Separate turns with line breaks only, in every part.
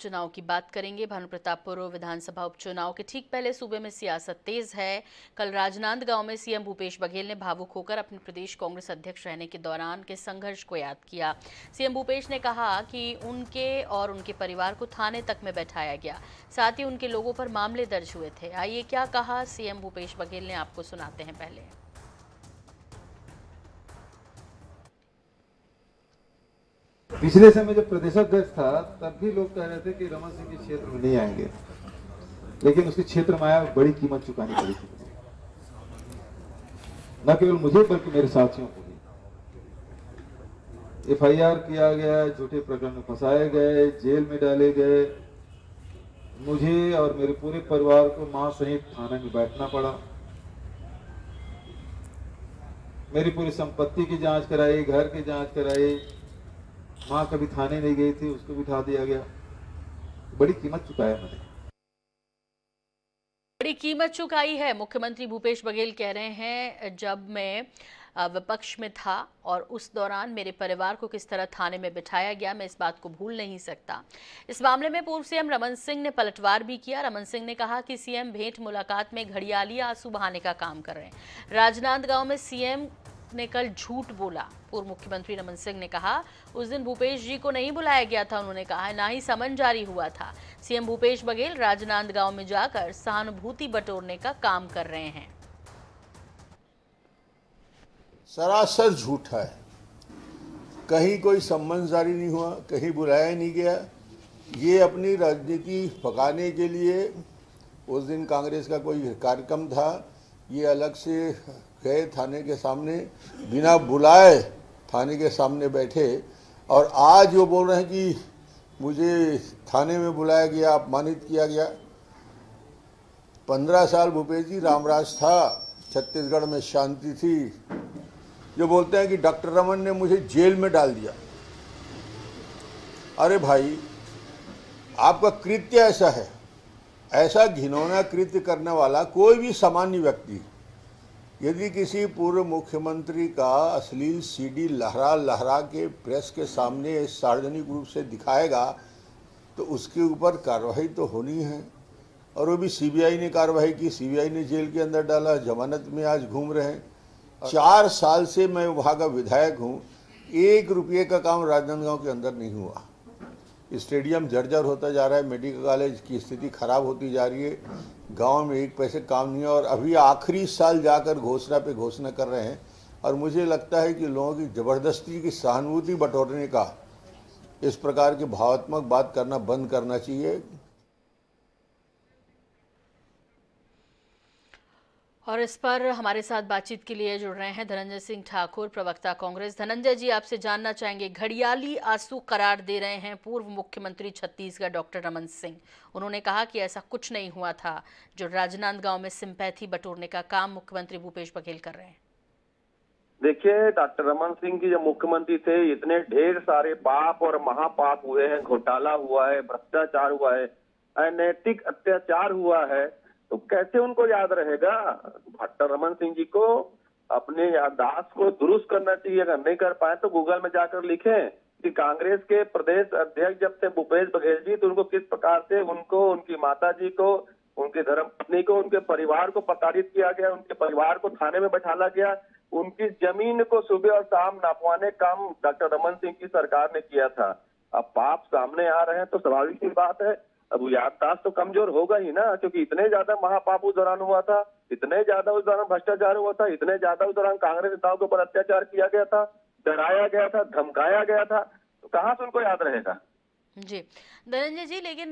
उपचुनाव की बात करेंगे। भानु प्रतापपुर विधानसभा उपचुनाव के ठीक पहले सूबे में सियासत तेज है। कल राजनांदगांव में सीएम भूपेश बघेल ने भावुक होकर अपने प्रदेश कांग्रेस अध्यक्ष रहने के दौरान के संघर्ष को याद किया। सीएम भूपेश ने कहा कि उनके और उनके परिवार को थाने तक में बैठाया गया, साथ ही उनके लोगों पर मामले दर्ज हुए थे। आइए क्या कहा सीएम भूपेश बघेल ने, आपको सुनाते हैं। पहले
पिछले समय जब प्रदेशाध्यक्ष था तब भी लोग कह रहे थे कि रमन सिंह के क्षेत्र में नहीं आएंगे, लेकिन उसके क्षेत्र में आया, बड़ी कीमत चुकानी पड़ी थी, न केवल मुझे बल्कि मेरे साथियों को भी। एफआईआर किया गया, झूठे प्रकरण में फंसाए गए, जेल में डाले गए, मुझे और मेरे पूरे परिवार को मां सहित थाने में बैठना पड़ा। मेरी पूरी संपत्ति की जांच कराई, घर की जांच कराई, मां कभी थाने नहीं गई थी, उसको बिठा दिया गया। बड़ी कीमत चुकाया मैंने।
बड़ी कीमत चुकाई है, मुख्यमंत्री भूपेश बघेल कह रहे हैं। जब मैं विपक्ष में था और उस दौरान मेरे परिवार को किस तरह थाने में बिठाया गया, मैं इस बात को भूल नहीं सकता। इस मामले में पूर्व सीएम रमन सिंह ने पलटवार भी किया। रमन सिंह ने कहा कि सीएम भेंट मुलाकात में घड़ियाली आंसू बहाने का काम कर रहे हैं। राजनांदगांव में सीएम ने कल झूठ बोला। पूर्व मुख्यमंत्री रमन सिंह ने कहा उस दिन भूपेश जी को नहीं बुलाया गया था। उन्होंने कहा ना ही समन जारी हुआ था। सीएम भूपेश बघेल राजनांदगांव में जाकर सहानुभूति बटोरने का काम कर रहे हैं।
सरासर झूठ है। कहीं कोई सम्मन जारी नहीं हुआ, कहीं बुलाया नहीं गया। ये अपनी राजनीति पकाने के लिए उस दिन कांग्रेस का कोई कार्यक्रम था, ये अलग से गए थाने के सामने, बिना बुलाए थाने के सामने बैठे, और आज वो बोल रहे हैं कि मुझे थाने में बुलाया गया, अपमानित किया गया। 15 साल भूपेश जी रामराज था, छत्तीसगढ़ में शांति थी। जो बोलते हैं कि डॉक्टर रमन ने मुझे जेल में डाल दिया। अरे भाई, आपका कृत्य ऐसा है, ऐसा घिनौना कृत्य करने वाला कोई भी सामान्य व्यक्ति यदि किसी पूर्व मुख्यमंत्री का अश्लील सीडी लहरा लहरा के प्रेस के सामने सार्वजनिक रूप से दिखाएगा तो उसके ऊपर कार्रवाई तो होनी है। और वो भी सीबीआई ने कार्रवाई की, सीबीआई ने जेल के अंदर डाला, जमानत में आज घूम रहे हैं। 4 साल से मैं वहाँ का विधायक हूँ, 1 रुपये का काम राजनांदगांव के अंदर नहीं हुआ। स्टेडियम जर्जर होता जा रहा है, मेडिकल कॉलेज की स्थिति खराब होती जा रही है, गांव में 1 पैसे काम नहीं है, और अभी आखिरी साल जाकर घोषणा पे घोषणा कर रहे हैं। और मुझे लगता है कि लोगों की ज़बरदस्ती की सहानुभूति बटोरने का, इस प्रकार की भावात्मक बात करना बंद करना चाहिए।
और इस पर हमारे साथ बातचीत के लिए जुड़ रहे हैं धनंजय सिंह ठाकुर, प्रवक्ता कांग्रेस। धनंजय जी, आपसे जानना चाहेंगे, घड़ियाली आंसू करार दे रहे हैं पूर्व मुख्यमंत्री छत्तीसगढ़ डॉक्टर रमन सिंह। उन्होंने कहा कि ऐसा कुछ नहीं हुआ था। जो राजनांदगांव में सिंपैथी बटोरने का काम मुख्यमंत्री भूपेश बघेल कर रहे हैं।
देखिए, डॉक्टर रमन सिंह जी जब मुख्यमंत्री थे, इतने ढेर सारे पाप और महापाप हुए हैं, घोटाला हुआ है, भ्रष्टाचार हुआ है, अनैतिक अत्याचार हुआ है, तो कैसे उनको याद रहेगा। डॉक्टर रमन सिंह जी को अपने याददाश्त को दुरुस्त करना चाहिए। अगर नहीं कर पाए तो गूगल में जाकर लिखें कि कांग्रेस के प्रदेश अध्यक्ष जब थे भूपेश बघेल जी, तो उनको किस प्रकार से उनको, उनकी माता जी को, उनकी धर्मपत्नी को, उनके परिवार को प्रताड़ित किया गया, उनके परिवार को थाने में बैठाला गया, उनकी जमीन को सुबह और शाम नापवाने काम डॉक्टर रमन सिंह की सरकार ने किया था। अब पाप सामने आ रहे हैं तो स्वाभाविक सी बात है, अब याददाश्त तो कमजोर होगा ही ना, क्योंकि इतने ज्यादा महापाप उस दौरान हुआ था, इतने ज्यादा उस दौरान भ्रष्टाचार हुआ था, इतने ज्यादा उस दौरान कांग्रेस नेताओं के ऊपर अत्याचार किया गया था, डराया गया था, धमकाया गया था, तो कहाँ से उनको याद रहेगा।
जी धनंजय जी, लेकिन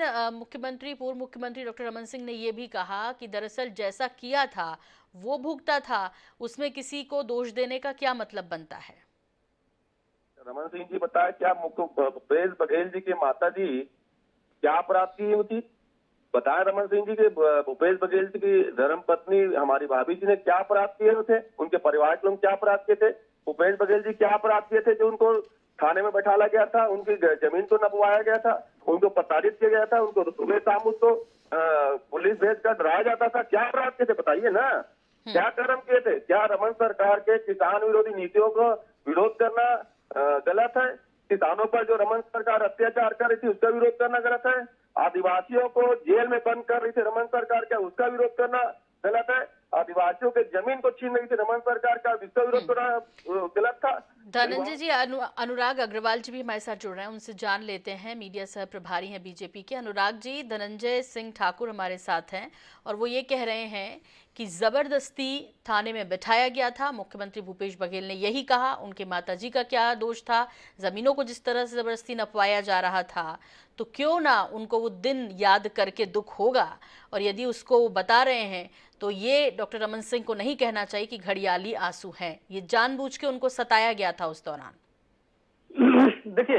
पूर्व मुख्यमंत्री डॉक्टर रमन सिंह ने यह भी कहा कि दरअसल जैसा किया था वो भुगता था, उसमें किसी को दोष देने का क्या मतलब बनता है।
रमन सिंह जी बताया, क्या भूपेश बघेल जी की माता जी क्या अपराध की होती, बताया रमन सिंह जी के भूपेश बघेल जी की धर्मपत्नी हमारी भाभी जी ने क्या अपराध किए थे, उनके परिवार के लोग क्या अपराध किए थे, भूपेश बघेल जी क्या अपराध किए थे जो उनको थाने में बैठाला गया था, उनकी जमीन को नपवाया गया था, उनको प्रताड़ित किया गया था, उनको सुबह शाम उसको पुलिस भेज कर डराया जाता था, क्या अपराध किए थे बताइए ना, क्या कर्म किए थे। क्या रमन सरकार के किसान विरोधी नीतियों को विरोध करना गलत है? किसानों पर जो रमन सरकार अत्याचार कर रही थी उसका विरोध करना गलत है? आदिवासियों को जेल में बंद कर रही थी रमन सरकार, क्या उसका विरोध करना गलत है? आदिवासियों के जमीन को छीन रही थी रमन सरकार, का इसका विरोध करना गलत था?
धनंजय जी, अनुराग अग्रवाल जी भी हमारे साथ जुड़ रहे हैं, उनसे जान लेते हैं। मीडिया सह प्रभारी हैं बीजेपी के। अनुराग जी, धनंजय सिंह ठाकुर हमारे साथ हैं और वो ये कह रहे हैं कि जबरदस्ती थाने में बिठाया गया था। मुख्यमंत्री भूपेश बघेल ने यही कहा। उनके माताजी का क्या दोष था? जमीनों को जिस तरह से जबरदस्ती नपवाया जा रहा था, तो क्यों ना उनको वो दिन याद करके दुख होगा। और यदि उसको वो बता रहे हैं तो ये डॉक्टर रमन सिंह को नहीं कहना चाहिए कि घड़ियाली आंसू हैं। ये जानबूझ के उनको सताया गया था उस दौरान।
देखिए,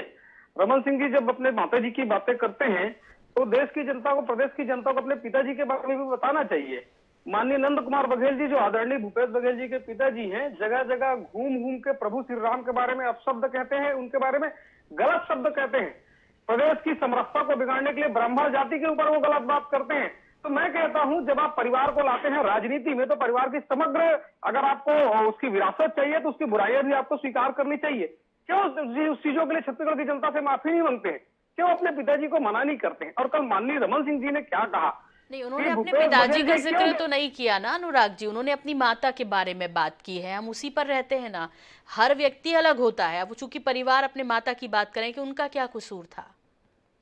रमन सिंह जी जब अपने माता जी की बातें करते हैं तो देश की जनता को, प्रदेश की जनता को अपने पिताजी के बारे में भी बताना चाहिए। माननीय नंद कुमार बघेल जी, जो आदरणीय भूपेश बघेल जी के पिताजी हैं, जगह जगह घूम घूम के प्रभु श्री राम के बारे में अपशब्द कहते हैं, उनके बारे में गलत शब्द कहते हैं। प्रदेश की समरसता को बिगाड़ने के लिए ब्राह्मण जाति के ऊपर वो गलत बात करते हैं। तो मैं कहता हूं, जब आप परिवार को लाते हैं राजनीति में, तो परिवार की समग्र, अगर आपको उसकी विरासत चाहिए तो उसकी बुराइयां भी आपको स्वीकार करनी चाहिए। क्यों उस चीजों के लिए छत्तीसगढ़ की जनता से माफी नहीं मांगते हैं? क्यों अपने पिताजी को मना नहीं करते हैं? और कल माननीय रमन सिंह जी ने क्या कहा?
नहीं, उन्होंने अपने पिताजी का जिक्र तो नहीं किया ना अनुराग जी, उन्होंने अपनी माता के बारे में बात की है। हम उसी पर रहते हैं ना। हर व्यक्ति अलग होता है। अब चूंकि परिवार अपने माता की बात करें कि उनका क्या कसूर था।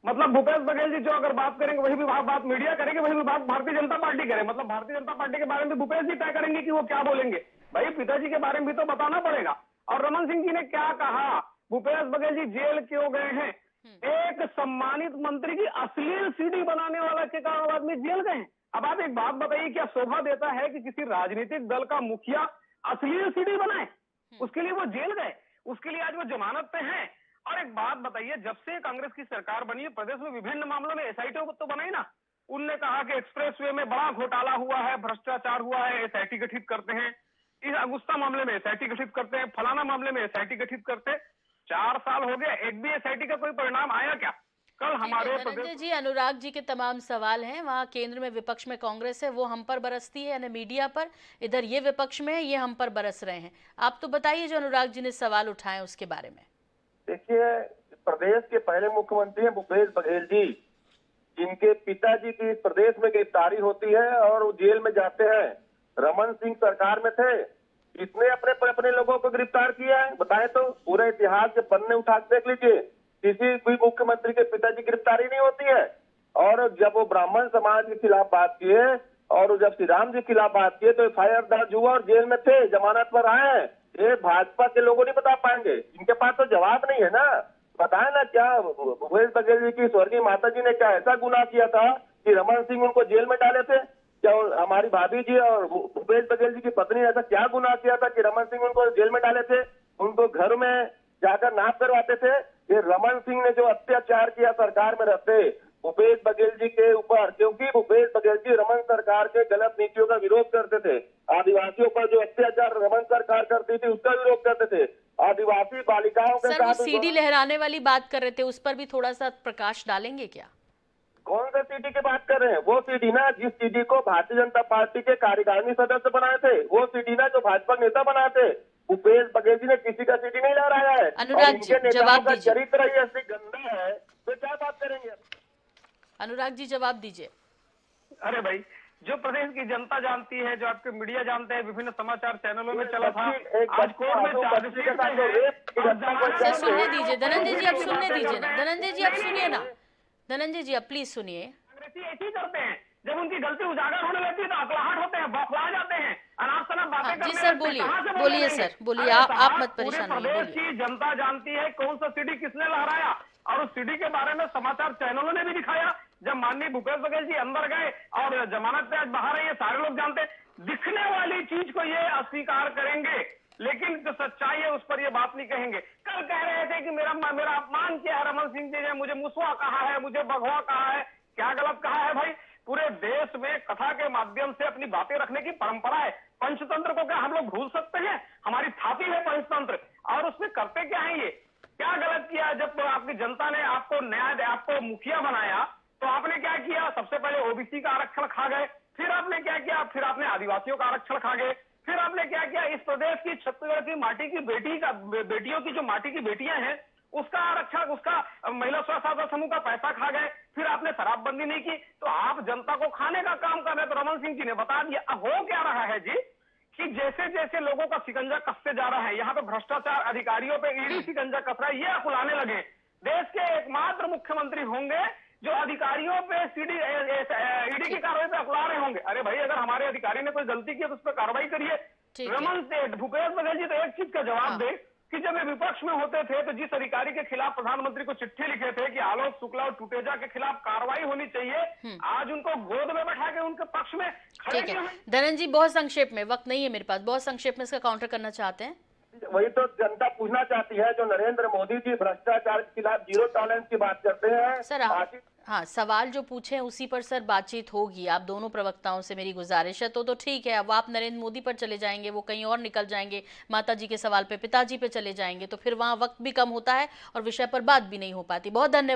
मतलब भूपेश बघेल जी जो अगर बात करेंगे वही भी बात मीडिया करेंगे, वही भी बात भारतीय जनता पार्टी करे। मतलब भारतीय जनता पार्टी के बारे में भूपेश जी तय करेंगे कि वो क्या बोलेंगे। भाई पिताजी के बारे में भी तो बताना पड़ेगा। और रमन सिंह जी ने क्या कहा? भूपेश बघेल जी जेल क्यों गए हैं? एक सम्मानित मंत्री की अश्लील सीडी बनाने वाला के कारण आदमी जेल गए हैं। अब आप एक बात बताइए, क्या शोभा देता है कि किसी राजनीतिक दल का मुखिया अश्लील सीडी बनाए? उसके लिए वो जेल गए, उसके लिए आज वो जमानत पे हैं। और एक बात बताइए, जब से कांग्रेस की सरकार बनी है, प्रदेश में विभिन्न मामलों में एसआईटी को तो बनाई ना। उनने कहा कि एक्सप्रेसवे में बड़ा घोटाला हुआ है, भ्रष्टाचार हुआ है, एसआईटी गठित करते हैं। इस अगुस्ता मामले में एसआईटी गठित करते हैं, फलाना मामले में एसआईटी गठित करते हैं। 4 साल हो गए, एक भी एसआईटी का कोई परिणाम आया क्या? कल हमारे
धनंजय जी, अनुराग जी के तमाम सवाल हैं। वहाँ केंद्र में विपक्ष में कांग्रेस है, वो हम पर बरसती है यानी मीडिया पर। इधर ये विपक्ष में है, ये हम पर बरस रहे हैं। आप तो बताइए जो अनुराग जी ने सवाल उठाए उसके बारे में।
देखिए, प्रदेश के पहले मुख्यमंत्री हैं भूपेश बघेल जी, जिनके पिताजी की प्रदेश में गिरफ्तारी होती है और वो जेल में जाते हैं। रमन सिंह सरकार में थे, किसने अपने लोगों को गिरफ्तार किया है बताएं तो? पूरे इतिहास के पन्ने उठा के देख लीजिए, किसी भी मुख्यमंत्री के पिताजी की गिरफ्तारी नहीं होती है। और जब वो ब्राह्मण समाज के खिलाफ बात किए और जब श्री राम जी के खिलाफ बात किए तो एफआईआर दर्ज हुआ और जेल में थे, जमानत पर आए। ये भाजपा के लोगों नहीं बता पाएंगे, इनके पास तो जवाब नहीं है ना। बताए ना, क्या भूपेश बघेल जी की स्वर्गीय माता जी ने क्या ऐसा गुनाह किया था कि रमन सिंह उनको जेल में डाले थे? क्या हमारी भाभी जी और भूपेश बघेल जी की पत्नी ने ऐसा क्या गुनाह किया था कि रमन सिंह उनको जेल में डाले थे, उनको घर में जाकर नाप करवाते थे? ये रमन सिंह ने जो अत्याचार किया सरकार में रहते भूपेश बघेल जी के ऊपर, क्योंकि भूपेश बघेल जी रमन सरकार के गलत नीतियों का विरोध करते थे। आदिवासियों पर जो अत्याचार रमन सरकार करती थी उसका विरोध करते थे। आदिवासी बालिकाओं के
सर, वो
साथ
सीडी लहराने वाली बात कर रहे थे, उस पर भी थोड़ा सा प्रकाश डालेंगे क्या?
कौन सा सीडी की बात कर रहे हैं? वो सीडी ना जिस सीडी को भारतीय जनता पार्टी के कार्यकारिणी सदस्य बनाए थे, वो सीडी ना जो भाजपा नेता बनाए थे। भूपेश बघेल जी ने किसी का सीडी नहीं लहराया है।
अनुराग जी, जवाब दीजिए।
चरित्र ही ऐसी गंदा है तो क्या बात करेंगे?
अनुराग जी जवाब दीजिए।
अरे भाई, जो प्रदेश की जनता जानती है, जो आपके मीडिया जानते हैं, विभिन्न समाचार चैनलों में चला था, आज कोर्ट में चार्जशीट
सर सुनने दीजिए धनंजय जी, अब सुनने दीजिए ना। धनंजय जी अब सुनिए ना, धनंजय जी अब प्लीज सुनिए।
कांग्रेसी ऐसे ही करते हैं, जब उनकी गलती उजागर होने लगती है तो अकड़ाहट होते हैं, बौखला जाते हैं, अनाप शनाप बातें करने
जी सर, बोलिए सर, बोलिए, आप मत परेशान होइए,
प्रदेश की जनता जानती है कौन सा सीडी किसने लहराया, और उस सीडी के बारे में समाचार चैनलों ने भी दिखाया। जब माननीय भूपेश बघेल जी अंदर गए और जमानत पे आज बाहर है, ये सारे लोग जानते हैं। दिखने वाली चीज को ये अस्वीकार करेंगे, लेकिन जो सच्चाई है उस पर ये बात नहीं कहेंगे। कल कह रहे थे कि मेरा अपमान किया है रमन सिंह जी ने, मुझे मुसवा कहा है, मुझे बघवा कहा है। क्या गलत कहा है भाई? पूरे देश में कथा के माध्यम से अपनी बातें रखने की परंपरा है। पंचतंत्र को क्या हम लोग भूल सकते हैं? हमारी थाती है पंचतंत्र, और उसमें करते क्या है? ये क्या गलत किया? जब आपकी जनता ने आपको न्याय, आपको मुखिया बनाया, तो आपने क्या किया? सबसे पहले ओबीसी का आरक्षण खा गए, फिर आपने क्या किया? फिर आपने आदिवासियों का आरक्षण खा गए, फिर आपने क्या किया? इस प्रदेश की छत्तीसगढ़ की माटी की बेटियों की जो माटी की बेटियां हैं उसका आरक्षण, उसका महिला स्व सहायता समूह का पैसा खा गए, फिर आपने शराबबंदी नहीं की, तो आप जनता को खाने का काम कर रहे। तो रमन सिंह जी ने बता दिया। अब हो क्या रहा है जी कि जैसे जैसे लोगों का शिकंजा कसते जा रहा है, यहाँ पे भ्रष्टाचार अधिकारियों पे ईडी शिकंजा कस रहा है, ये अकुलाने लगे। देश के एकमात्र मुख्यमंत्री होंगे जो अधिकारियों पे ईडी की कार्रवाई पे अकुला रहे होंगे। अरे भाई, अगर हमारे अधिकारी ने कोई गलती की तो उस पर कार्रवाई करिए। भूपेश बघेल जी तो एक चीज का जवाब दे कि जब ये विपक्ष में होते थे तो जिस अधिकारी के खिलाफ प्रधानमंत्री को चिट्ठी लिखे थे कि आलोक शुक्ला और टुटेजा के खिलाफ कार्रवाई होनी चाहिए, आज उनको गोद में बैठा के उनके पक्ष में खड़े
ठीक
किए
है।
हैं।
धनंजय जी, बहुत संक्षेप में, वक्त नहीं है मेरे पास, बहुत संक्षेप में इसका काउंटर करना चाहते हैं।
वही तो जनता पूछना चाहती है, जो नरेंद्र मोदी जी भ्रष्टाचार के खिलाफ जीरो टॉलरेंस की बात करते हैं।
सर हाँ, सवाल जो पूछे उसी पर सर बातचीत होगी। आप दोनों प्रवक्ताओं से मेरी गुजारिश है। तो ठीक है, अब आप नरेंद्र मोदी पर चले जाएंगे, वो कहीं और निकल जाएंगे, माता जी के सवाल पे पिताजी पे चले जाएंगे, तो फिर वहाँ वक्त भी कम होता है और विषय पर बात भी नहीं हो पाती। बहुत धन्यवाद।